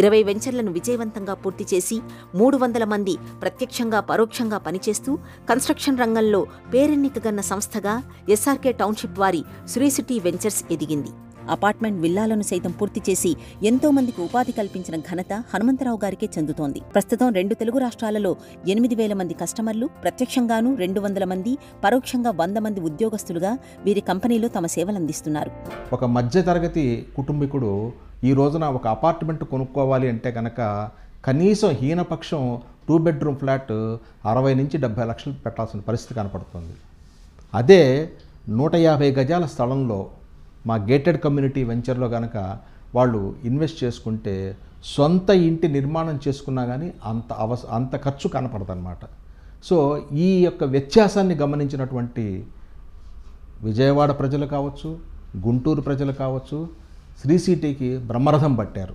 20 వెంచర్లను విజయవంతంగా పూర్తి చేసి 300 మంది ప్రత్యక్షంగా పరోక్షంగా పనిచేస్తూ కన్స్ట్రక్షన్ రంగంలో పేరెన్నికగన్న సంస్థగా ఎస్ఆర్కే టౌన్షిప్ వారి శ్రీసిటీ వెంచర్స్ ఎదిగింది. అపార్ట్మెంట్ విల్లాలను సైతం పూర్తి చేసి ఎంతో మందికి ఉపాధి కల్పించిన ఘనత హనుమంతరావు గారికే చెందుతోంది. ప్రస్తుతం 2 తెలుగు రాష్ట్రాలలో 8,000 మంది కస్టమర్లు, ప్రత్యక్షంగానూ 200 మంది, పరోక్షంగా 100 మంది ఉద్యోగస్తులుగా వీరి కంపెనీలో తమ సేవలందిస్తున్నారు. ఒక మధ్యతరగతి కుటుంబీకుడు ఈ రోజున ఒక అపార్ట్మెంట్ కొనుక్కోవాలి అంటే కనుక కనీసం హీనపక్షం 2 బెడ్రూమ్ ఫ్లాట్ 60 నుంచి 70 లక్షలు పెట్టాల్సిన పరిస్థితి కనపడుతుంది. అదే 150 గజాల స్థలంలో మా గేటెడ్ కమ్యూనిటీ వెంచర్లో కనుక వాళ్ళు ఇన్వెస్ట్ చేసుకుంటే సొంత ఇంటి నిర్మాణం చేసుకున్నా కానీ అంత ఖర్చు కనపడదన్నమాట. సో ఈ యొక్క వ్యత్యాసాన్ని గమనించినటువంటి విజయవాడ ప్రజలు కావచ్చు, గుంటూరు ప్రజలు కావచ్చు, శ్రీ సిటీకి బ్రహ్మరథం పట్టారు.